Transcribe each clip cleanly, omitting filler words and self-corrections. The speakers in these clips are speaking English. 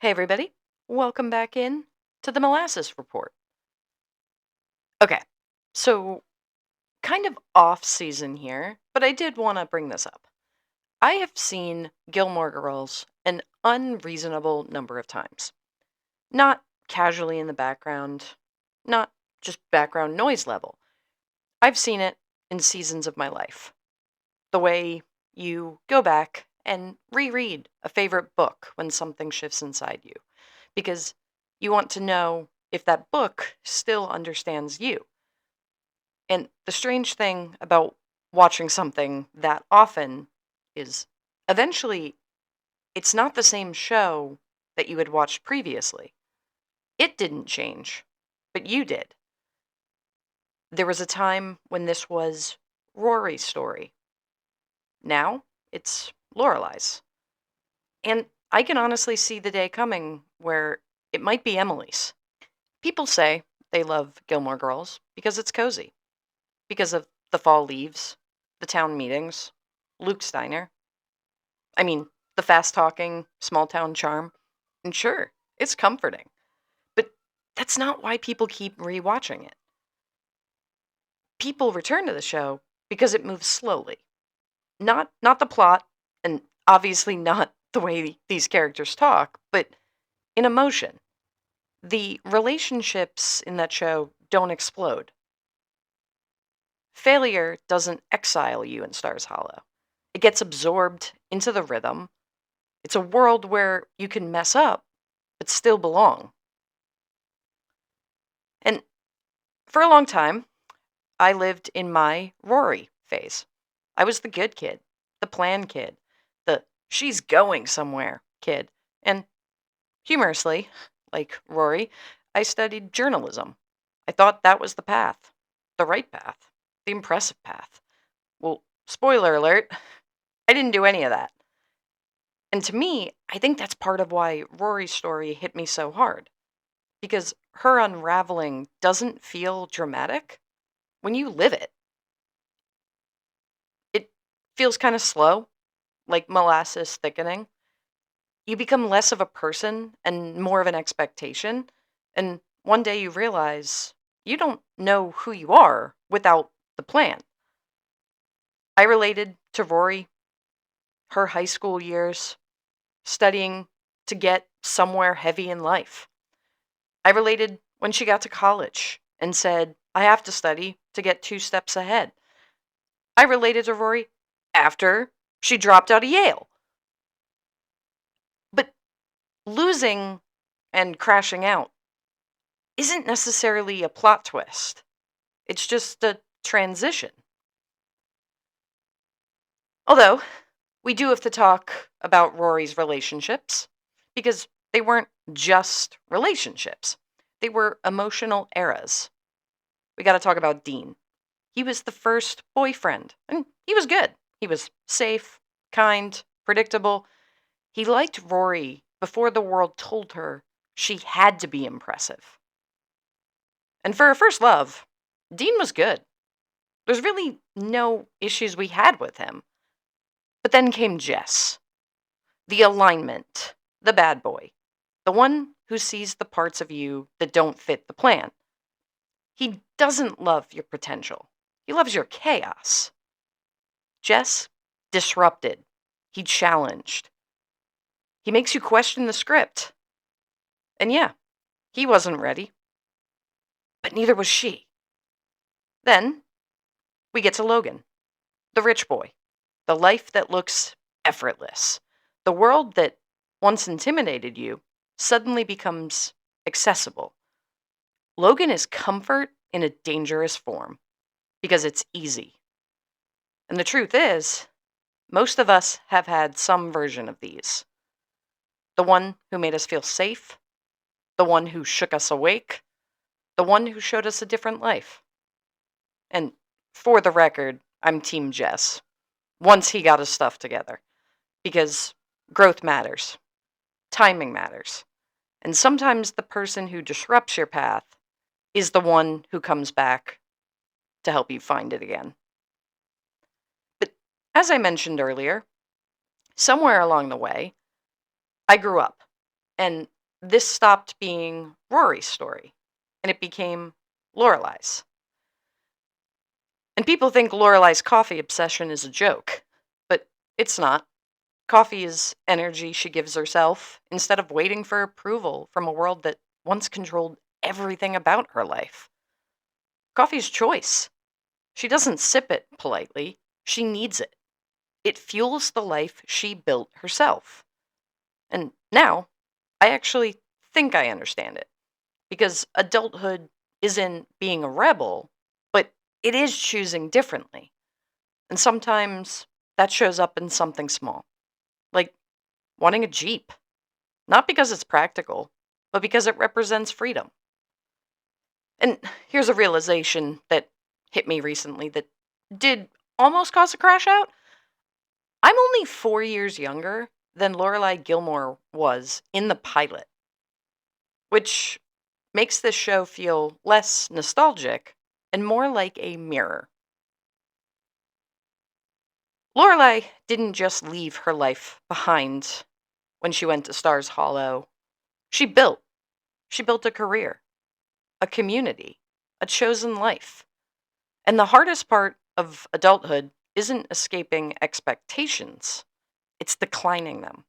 Hey, everybody. Welcome back in to the Molasses Report. Okay, so kind of off season here, but I did want to bring this up. I have seen Gilmore Girls an unreasonable number of times. Not casually in the background, not just background noise level. I've seen it in seasons of my life. The way you go back and reread a favorite book when something shifts inside you, because you want to know if that book still understands you. And the strange thing about watching something that often is eventually it's not the same show that you had watched previously. It didn't change, but you did. There was a time when this was Rory's story. Now it's Lorelai's. And I can honestly see the day coming where it might be Emily's. People say they love Gilmore Girls because it's cozy, because of the fall leaves, the town meetings, Luke Steiner. I mean, the fast talking, small town charm. And sure, it's comforting. But that's not why people keep rewatching it. People return to the show because it moves slowly. Not the plot, and obviously not the way these characters talk, but in emotion. The relationships in that show don't explode. Failure doesn't exile you in Stars Hollow. It gets absorbed into the rhythm. It's a world where you can mess up, but still belong. And for a long time, I lived in my Rory phase. I was the good kid, the plan kid, the she's going somewhere kid. And humorously, like Rory, I studied journalism. I thought that was the path, the right path, the impressive path. Well, spoiler alert, I didn't do any of that. And to me, I think that's part of why Rory's story hit me so hard. Because her unraveling doesn't feel dramatic. When you live it, it feels kind of slow, like molasses thickening. You become less of a person and more of an expectation. And one day you realize you don't know who you are without the plan. I related to Rory, her high school years, studying to get somewhere heavy in life. I related when she got to college and said, I have to study to get 2 steps ahead. I related to Rory after she dropped out of Yale. But losing and crashing out isn't necessarily a plot twist, it's just a transition. Although, we do have to talk about Rory's relationships because they weren't just relationships, they were emotional eras. We got to talk about Dean. He was the first boyfriend, and he was good. He was safe, kind, predictable. He liked Rory before the world told her she had to be impressive. And for a first love, Dean was good. There's really no issues we had with him. But then came Jess, the alignment, the bad boy, the one who sees the parts of you that don't fit the plan. He doesn't love your potential, he loves your chaos. Jess disrupted, he challenged, he makes you question the script. And yeah, he wasn't ready, but neither was she. Then we get to Logan, the rich boy, the life that looks effortless. The world that once intimidated you suddenly becomes accessible. Logan is comfort in a dangerous form because it's easy. And the truth is, most of us have had some version of these. The one who made us feel safe, the one who shook us awake, the one who showed us a different life. And for the record, I'm Team Jess once he got his stuff together. Because growth matters, timing matters, and sometimes the person who disrupts your path is the one who comes back to help you find it again. But as I mentioned earlier, somewhere along the way, I grew up, and this stopped being Rory's story and it became Lorelai's. And people think Lorelai's coffee obsession is a joke, but it's not. Coffee is energy she gives herself instead of waiting for approval from a world that once controlled everything about her life. Coffee's choice. She doesn't sip it politely, she needs it. It fuels the life she built herself. And now, I actually think I understand it. Because adulthood isn't being a rebel, but it is choosing differently. And sometimes that shows up in something small, like wanting a Jeep. Not because it's practical, but because it represents freedom. And here's a realization that hit me recently that did almost cause a crash out. I'm only 4 years younger than Lorelai Gilmore was in the pilot, which makes this show feel less nostalgic and more like a mirror. Lorelai didn't just leave her life behind when she went to Stars Hollow. She built. She built a career, a community, a chosen life. And the hardest part of adulthood isn't escaping expectations, it's declining them.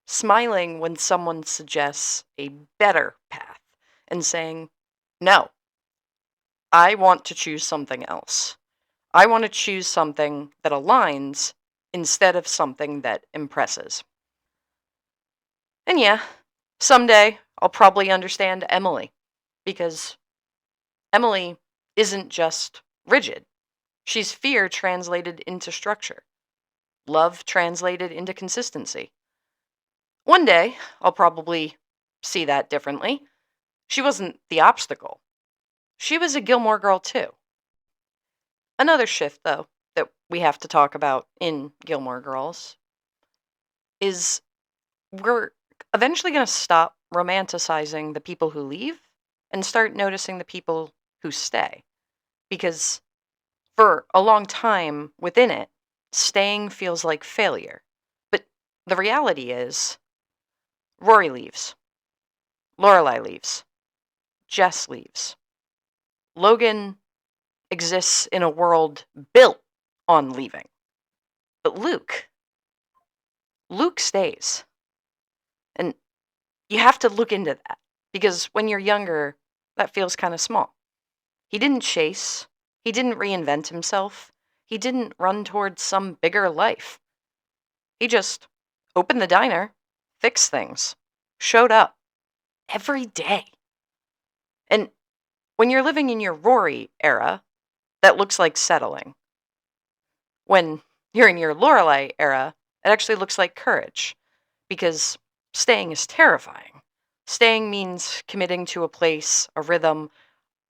Smiling when someone suggests a better path and saying, no, I want to choose something else. I want to choose something that aligns instead of something that impresses. And yeah, someday I'll probably understand Emily because Emily isn't just rigid. She's fear translated into structure, love translated into consistency. One day I'll probably see that differently. She wasn't the obstacle. She was a Gilmore girl too. Another shift, though, that we have to talk about in Gilmore Girls is we're eventually going to stop romanticizing the people who leave and start noticing the people who stay. Because for a long time within it, staying feels like failure. But the reality is, Rory leaves, Lorelai leaves, Jess leaves. Logan exists in a world built on leaving. But Luke stays. And you have to look into that because when you're younger, that feels kind of small. He didn't chase, he didn't reinvent himself, he didn't run towards some bigger life. He just opened the diner, fixed things, showed up every day. And when you're living in your Rory era, that looks like settling. When you're in your Lorelai era, it actually looks like courage because staying is terrifying. Staying means committing to a place, a rhythm,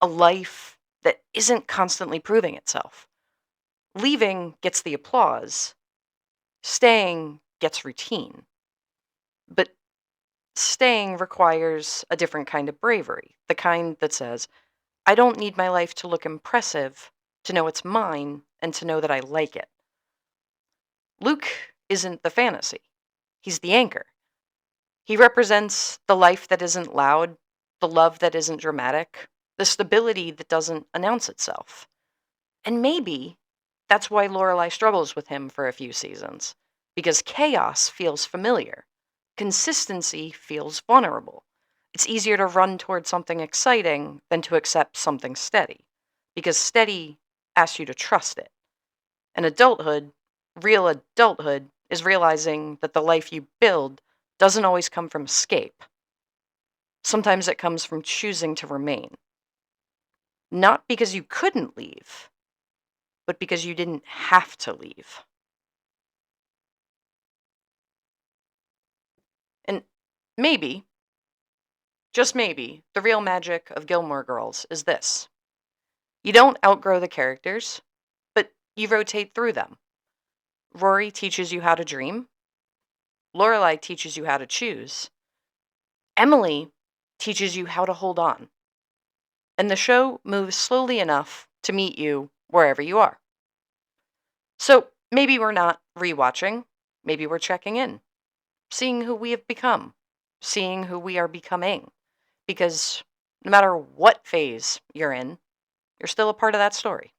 a life that isn't constantly proving itself. Leaving gets the applause, staying gets routine. But staying requires a different kind of bravery, the kind that says, I don't need my life to look impressive to know it's mine and to know that I like it. Luke isn't the fantasy, he's the anchor. He represents the life that isn't loud, the love that isn't dramatic, the stability that doesn't announce itself. And maybe that's why Lorelai struggles with him for a few seasons, because chaos feels familiar. Consistency feels vulnerable. It's easier to run towards something exciting than to accept something steady, because steady asks you to trust it. And adulthood, real adulthood, is realizing that the life you build doesn't always come from escape. Sometimes it comes from choosing to remain. Not because you couldn't leave, but because you didn't have to leave. And maybe, just maybe, the real magic of Gilmore Girls is this. You don't outgrow the characters, but you rotate through them. Rory teaches you how to dream. Lorelai teaches you how to choose. Emily teaches you how to hold on. And the show moves slowly enough to meet you wherever you are. So maybe we're not rewatching, maybe we're checking in, seeing who we have become, seeing who we are becoming. Because no matter what phase you're in, you're still a part of that story.